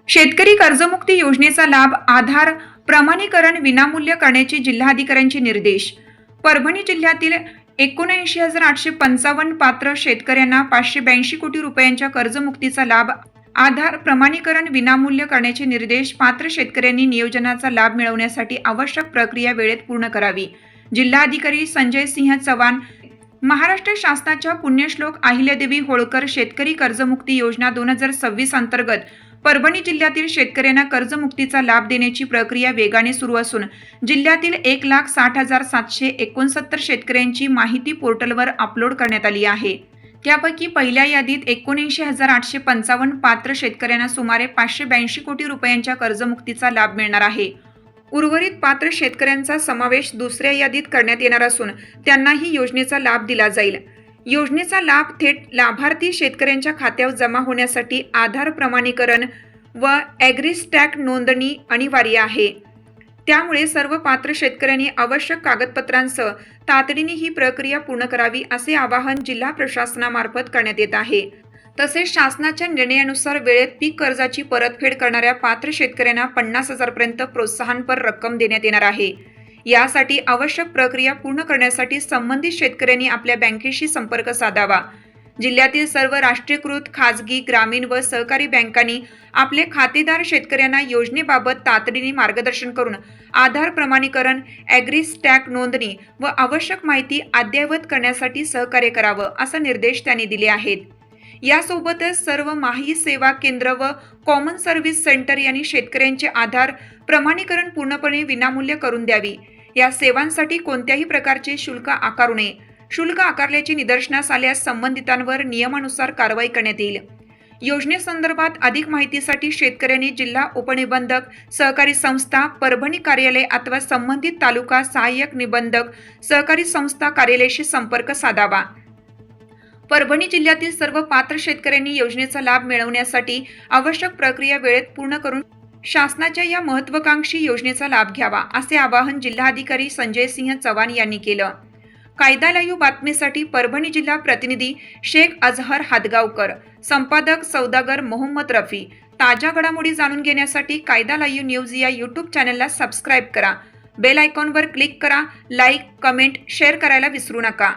शेतकरी कर्जमुक्ती योजनेचा लाभ आधार प्रमाणीकरण विनामूल्य करण्याचे जिल्हाधिकाऱ्यांचे निर्देश। परभणी जिल्ह्यातील 79,855 पात्र शेतकऱ्यांना 582 कोटी रुपयांच्या कर्जमुक्तीचा लाभ आधार प्रमाणीकरण विनामूल्य करण्याचे निर्देश। पात्र शेतकऱ्यांनी नियोजनाचा लाभ मिळवण्यासाठी आवश्यक प्रक्रिया वेळेत पूर्ण करावी। जिल्हाधिकारी संजय सिंह चव्हाण। महाराष्ट्र शासनाच्या पुण्यश्लोक अहिल्यादेवी होळकर शेतकरी कर्जमुक्ती योजना 2026 अंतर्गत परभणी जिल्ह्यातील शेतकऱ्यांना कर्जमुक्तीचा लाभ देण्याची प्रक्रिया वेगाने सुरू असून जिल्ह्यातील 1,60,769 शेतकऱ्यांची माहिती पोर्टलवर अपलोड करण्यात आली आहे। त्यापैकी पहिल्या यादीत 79,855 पात्र शेतकऱ्यांना सुमारे 582 कोटी रुपयांच्या कर्जमुक्तीचा लाभ मिळणार आहे। उर्वरित पात्र शेतकऱ्यांचा समावेश दुसऱ्या यादीत करण्यात येणार असून त्यांनाही योजनेचा लाभ दिला जाईल। योजनेचा लाभ थेट लाभार्थी शेतकऱ्यांच्या खात्यावर जमा होण्यासाठी आधार प्रमाणीकरण व ॲग्रीस्टॅक नोंदणी अनिवार्य आहे। त्यामुळे सर्व पात्र शेतकऱ्यांनी आवश्यक कागदपत्रांसह तातडीने ही प्रक्रिया पूर्ण करावी असे आवाहन जिल्हा प्रशासनामार्फत करण्यात येत आहे। तसेच शासनाच्या निर्णयानुसार वेळेत पीक कर्जाची परतफेड करणाऱ्या पात्र शेतकऱ्यांना 50,000 पर्यंत प्रोत्साहनपर रक्कम देण्यात येणार आहे। यासाठी आवश्यक प्रक्रिया पूर्ण करण्यासाठी संबंधित शेतकऱ्यांनी आपल्या बँकेशी संपर्क साधावा। जिल्ह्यातील सर्व राष्ट्रीयकृत खाजगी ग्रामीण व सहकारी बँकांनी आपले खातेदार शेतकऱ्यांना योजनेबाबत तातडीने मार्गदर्शन करून आधार प्रमाणीकरण ॲग्रीस्टॅक नोंदणी व आवश्यक माहिती अद्ययावत करण्यासाठी सहकार्य करावं असा निर्देश त्यांनी दिले आहेत। यासोबतच सर्व माही सेवा केंद्र व कॉमन सर्व्हिस सेंटर यांनी शेतकऱ्यांचे आधार प्रमाणीकरण पूर्णपणे विनामूल्य करून द्यावी। या सेवांसाठी कोणत्याही प्रकारचे शुल्क आकारू नये। शुल्क आकारल्याचे निदर्शनास आल्यास संबंधितांवर नियमानुसार कारवाई करण्यात येईल। योजनेसंदर्भात अधिक माहितीसाठी शेतकऱ्यांनी जिल्हा उपनिबंधक सहकारी संस्था परभणी कार्यालय अथवा संबंधित तालुका सहाय्यक निबंधक सहकारी संस्था कार्यालयाशी संपर्क साधावा। परभणी जिल्ह्यातील सर्व पात्र शेतकऱ्यांनी योजनेचा लाभ मिळवण्यासाठी आवश्यक प्रक्रिया वेळेत पूर्ण करून शासनाच्या या महत्त्वाकांक्षी योजनेचा लाभ घ्यावा असे आवाहन जिल्हाधिकारी संजय सिंह चव्हाण यांनी केलं। कायदा लाईव्ह बातमीसाठी परभणी जिल्हा प्रतिनिधी शेख अजहर हादगावकर, संपादक सौदागर मोहम्मद रफी। ताज्या घडामोडी जाणून घेण्यासाठी कायदा लाईव्ह न्यूज या यूट्यूब चॅनलला सबस्क्राईब करा। बेल आयकॉनवर क्लिक करा। लाईक, कमेंट, शेअर करायला विसरू नका।